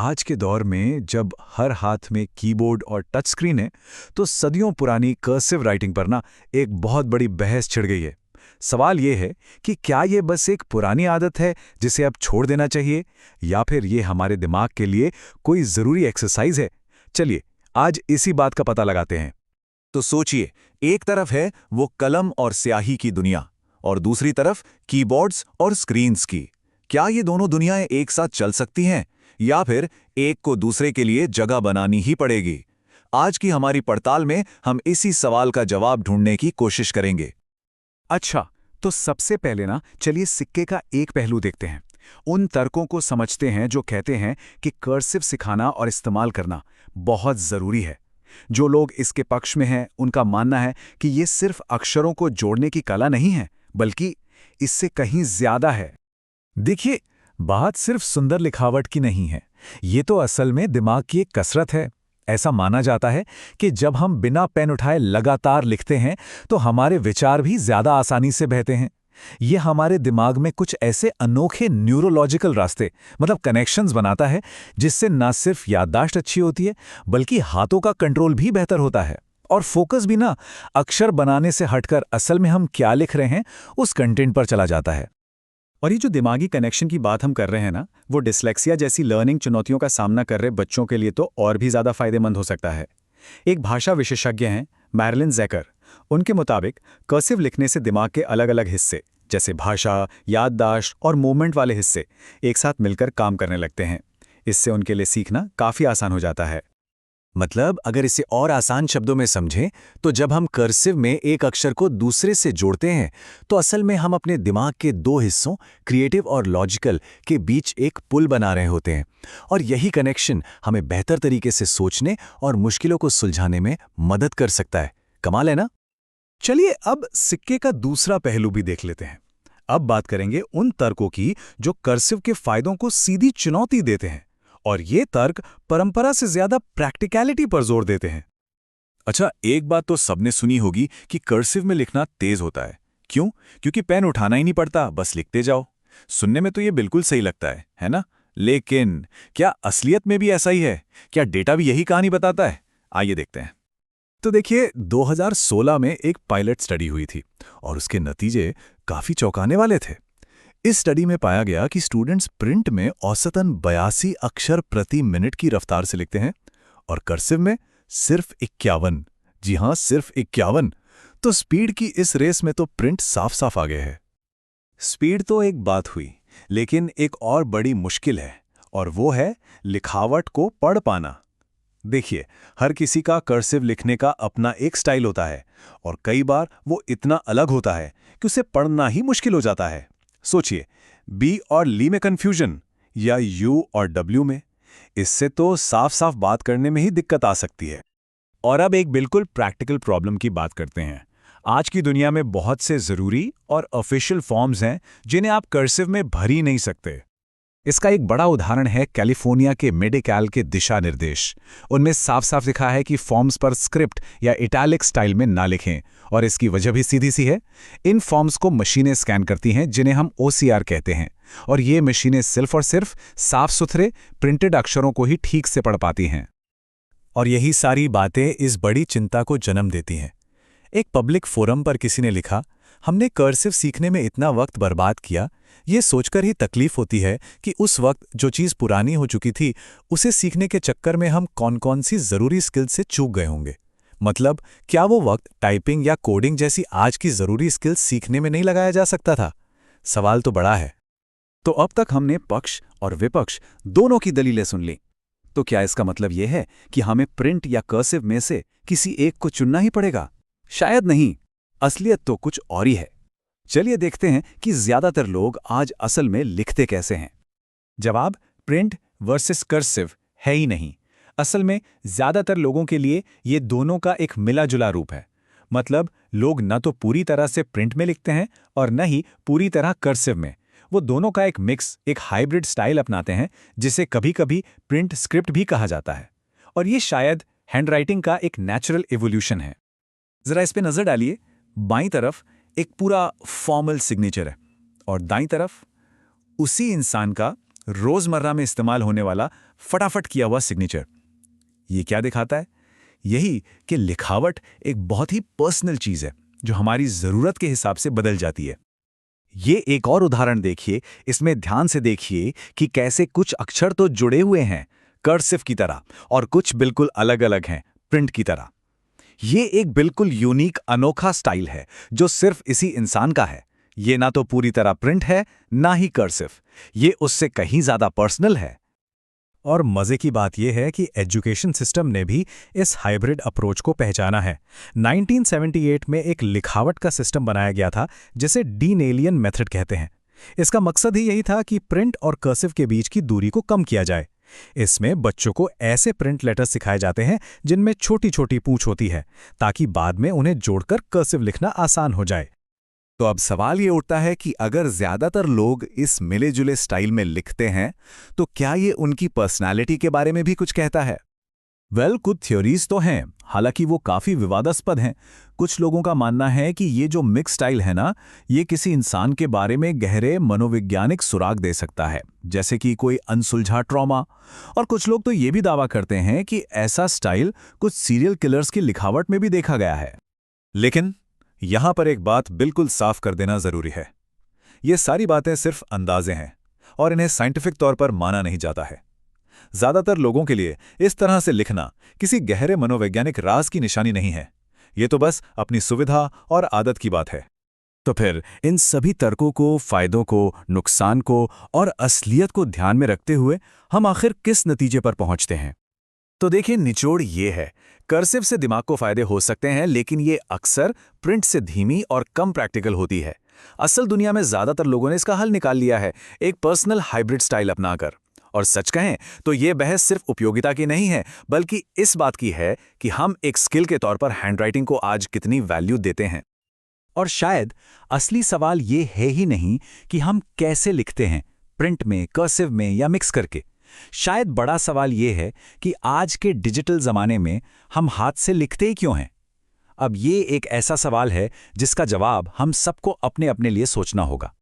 आज के दौर में जब हर हाथ में कीबोर्ड और टच स्क्रीन है, तो सदियों पुरानी कर्सिव राइटिंग पर ना एक बहुत बड़ी बहस छिड़ गई है। सवाल ये है कि क्या ये बस एक पुरानी आदत है जिसे अब छोड़ देना चाहिए, या फिर ये हमारे दिमाग के लिए कोई ज़रूरी एक्सरसाइज है। चलिए, आज इसी बात का पता लगाते हैं। तो सोचिए, एक तरफ है वो कलम और स्याही की दुनिया और दूसरी तरफ कीबोर्ड्स और स्क्रीन्स की। क्या ये दोनों दुनियाएं एक साथ चल सकती हैं या फिर एक को दूसरे के लिए जगह बनानी ही पड़ेगी? आज की हमारी पड़ताल में हम इसी सवाल का जवाब ढूंढने की कोशिश करेंगे। अच्छा, तो सबसे पहले ना चलिए सिक्के का एक पहलू देखते हैं। उन तर्कों को समझते हैं जो कहते हैं कि कर्सिव सिखाना और इस्तेमाल करना बहुत ज़रूरी है। जो लोग इसके पक्ष में हैं, उनका मानना है कि ये सिर्फ अक्षरों को जोड़ने की कला नहीं है, बल्कि इससे कहीं ज्यादा है। देखिए, बात सिर्फ सुंदर लिखावट की नहीं है, ये तो असल में दिमाग की एक कसरत है। ऐसा माना जाता है कि जब हम बिना पेन उठाए लगातार लिखते हैं, तो हमारे विचार भी ज्यादा आसानी से बहते हैं। ये हमारे दिमाग में कुछ ऐसे अनोखे न्यूरोलॉजिकल रास्ते, मतलब कनेक्शंस बनाता है, जिससे न सिर्फ याददाश्त अच्छी होती है, बल्कि हाथों का कंट्रोल भी बेहतर होता है। और फोकस भी ना अक्षर बनाने से हटकर असल में हम क्या लिख रहे हैं, उस कंटेंट पर चला जाता है। और ये जो दिमागी कनेक्शन की बात हम कर रहे हैं ना, वो डिस्लेक्सिया जैसी लर्निंग चुनौतियों का सामना कर रहे बच्चों के लिए तो और भी ज़्यादा फायदेमंद हो सकता है। एक भाषा विशेषज्ञ हैं मैरिलिन ज़ेकर। उनके मुताबिक कर्सिव लिखने से दिमाग के अलग अलग हिस्से, जैसे भाषा, याददाश्त और मूवमेंट वाले हिस्से, एक साथ मिलकर काम करने लगते हैं। इससे उनके लिए सीखना काफ़ी आसान हो जाता है। मतलब अगर इसे और आसान शब्दों में समझें, तो जब हम कर्सिव में एक अक्षर को दूसरे से जोड़ते हैं, तो असल में हम अपने दिमाग के दो हिस्सों, क्रिएटिव और लॉजिकल, के बीच एक पुल बना रहे होते हैं। और यही कनेक्शन हमें बेहतर तरीके से सोचने और मुश्किलों को सुलझाने में मदद कर सकता है। कमाल है ना? चलिए अब सिक्के का दूसरा पहलू भी देख लेते हैं। अब बात करेंगे उन तर्कों की जो कर्सिव के फायदों को सीधी चुनौती देते हैं, और ये तर्क परंपरा से ज्यादा प्रैक्टिकलिटी पर जोर देते हैं। अच्छा, एक बात तो सबने सुनी होगी कि कर्सिव में लिखना तेज होता है। क्यों? क्योंकि पेन उठाना ही नहीं पड़ता, बस लिखते जाओ। सुनने में तो ये बिल्कुल सही लगता है ना? लेकिन क्या असलियत में भी ऐसा ही है? क्या डेटा भी यही कहानी बताता है? आइए देखते हैं। तो देखिए, 2016 में एक पायलट स्टडी हुई थी और उसके नतीजे काफी चौंकाने वाले थे। इस स्टडी में पाया गया कि स्टूडेंट्स प्रिंट में औसतन 82 अक्षर प्रति मिनट की रफ्तार से लिखते हैं और कर्सिव में सिर्फ 51। जी हां, सिर्फ 51। तो स्पीड की इस रेस में तो प्रिंट साफ साफ आगे है। स्पीड तो एक बात हुई, लेकिन एक और बड़ी मुश्किल है, और वो है लिखावट को पढ़ पाना। देखिए, हर किसी का कर्सिव लिखने का अपना एक स्टाइल होता है, और कई बार वो इतना अलग होता है कि उसे पढ़ना ही मुश्किल हो जाता है। सोचिए, बी और ली में कंफ्यूजन, या यू और डब्ल्यू में। इससे तो साफ साफ बात करने में ही दिक्कत आ सकती है। और अब एक बिल्कुल प्रैक्टिकल प्रॉब्लम की बात करते हैं। आज की दुनिया में बहुत से ज़रूरी और ऑफिशियल फॉर्म्स हैं जिन्हें आप कर्सिव में भर ही नहीं सकते। इसका एक बड़ा उदाहरण है कैलिफोर्निया के मेडिकल के दिशा निर्देश। उनमें साफ साफ लिखा है कि फॉर्म्स पर स्क्रिप्ट या इटैलिक स्टाइल में ना लिखें, और इसकी वजह भी सीधी सी है। इन फॉर्म्स को मशीनें स्कैन करती हैं, जिन्हें हम OCR कहते हैं, और ये मशीनें सिर्फ और सिर्फ साफ सुथरे प्रिंटेड अक्षरों को ही ठीक से पढ़ पाती हैं। और यही सारी बातें इस बड़ी चिंता को जन्म देती हैं। एक पब्लिक फोरम पर किसी ने लिखा, हमने कर्सिव सीखने में इतना वक्त बर्बाद किया, ये सोचकर ही तकलीफ होती है कि उस वक्त जो चीज़ पुरानी हो चुकी थी, उसे सीखने के चक्कर में हम कौन कौन सी ज़रूरी स्किल्स से चूक गए होंगे। मतलब, क्या वो वक्त टाइपिंग या कोडिंग जैसी आज की ज़रूरी स्किल्स सीखने में नहीं लगाया जा सकता था? सवाल तो बड़ा है। तो अब तक हमने पक्ष और विपक्ष दोनों की दलीलें सुन ली। तो क्या इसका मतलब यह है कि हमें प्रिंट या कर्सिव में से किसी एक को चुनना ही पड़ेगा? शायद नहीं। असलियत तो कुछ और ही है। चलिए देखते हैं कि ज्यादातर लोग आज असल में लिखते कैसे हैं। जवाब प्रिंट वर्सेस कर्सिव है ही नहीं। असल में ज्यादातर लोगों के लिए ये दोनों का एक मिला जुला रूप है। मतलब, लोग न तो पूरी तरह से प्रिंट में लिखते हैं और न ही पूरी तरह कर्सिव में। वो दोनों का एक मिक्स, एक हाइब्रिड स्टाइल अपनाते हैं, जिसे कभी कभी प्रिंट स्क्रिप्ट भी कहा जाता है। और ये शायद हैंडराइटिंग का एक नेचुरल इवोल्यूशन है। जरा इस पे नजर डालिए। बाईं तरफ एक पूरा फॉर्मल सिग्नेचर है, और दाईं तरफ उसी इंसान का रोजमर्रा में इस्तेमाल होने वाला फटाफट किया हुआ सिग्नेचर। ये क्या दिखाता है? यही कि लिखावट एक बहुत ही पर्सनल चीज है जो हमारी जरूरत के हिसाब से बदल जाती है। ये एक और उदाहरण देखिए, इसमें ध्यान से देखिए कि कैसे कुछ अक्षर तो जुड़े हुए हैं कर्सिव की तरह और कुछ बिल्कुल अलग-अलग हैं प्रिंट की तरह। ये एक बिल्कुल यूनिक अनोखा स्टाइल है जो सिर्फ इसी इंसान का है। ये ना तो पूरी तरह प्रिंट है ना ही कर्सिव, ये उससे कहीं ज्यादा पर्सनल है। और मजे की बात यह है कि एजुकेशन सिस्टम ने भी इस हाइब्रिड अप्रोच को पहचाना है। 1978 में एक लिखावट का सिस्टम बनाया गया था जिसे डीनेलियन मेथड कहते हैं। इसका मकसद ही यही था कि प्रिंट और कर्सिव के बीच की दूरी को कम किया जाए। इसमें बच्चों को ऐसे प्रिंट लेटर्स सिखाए जाते हैं जिनमें छोटी छोटी पूंछ होती है ताकि बाद में उन्हें जोड़कर कर्सिव लिखना आसान हो जाए। तो अब सवाल ये उठता है कि अगर ज्यादातर लोग इस मिले जुले स्टाइल में लिखते हैं तो क्या ये उनकी पर्सनालिटी के बारे में भी कुछ कहता है? कुछ थ्योरीज तो हैं, हालांकि वो काफी विवादास्पद हैं। कुछ लोगों का मानना है कि ये जो मिक्स स्टाइल है ना, ये किसी इंसान के बारे में गहरे मनोवैज्ञानिक सुराग दे सकता है, जैसे कि कोई अनसुलझा ट्रॉमा। और कुछ लोग तो ये भी दावा करते हैं कि ऐसा स्टाइल कुछ सीरियल किलर्स की लिखावट में भी देखा गया है। लेकिन यहां पर एक बात बिल्कुल साफ कर देना जरूरी है। ये सारी बातें सिर्फ अंदाजे हैं और इन्हें साइंटिफिक तौर पर माना नहीं जाता है। ज्यादातर लोगों के लिए इस तरह से लिखना किसी गहरे मनोवैज्ञानिक राज की निशानी नहीं है। ये तो बस अपनी सुविधा और आदत की बात है। तो फिर इन सभी तर्कों को, फायदों को, नुकसान को और असलियत को ध्यान में रखते हुए हम आखिर किस नतीजे पर पहुंचते हैं? तो देखिए, निचोड़ ये है, कर्सिव से दिमाग को फायदे हो सकते हैं, लेकिन ये अक्सर प्रिंट से धीमी और कम प्रैक्टिकल होती है। असल दुनिया में ज्यादातर लोगों ने इसका हल निकाल लिया है, एक पर्सनल हाइब्रिड स्टाइल अपनाकर। और सच कहें तो ये बहस सिर्फ उपयोगिता की नहीं है, बल्कि इस बात की है कि हम एक स्किल के तौर पर हैंडराइटिंग को आज कितनी वैल्यू देते हैं। और शायद असली सवाल ये है ही नहीं कि हम कैसे लिखते हैं, प्रिंट में, कर्सिव में या मिक्स करके। शायद बड़ा सवाल ये है कि आज के डिजिटल जमाने में हम हाथ से लिखते ही क्यों हैं। अब ये एक ऐसा सवाल है जिसका जवाब हम सबको अपने अपने लिए सोचना होगा।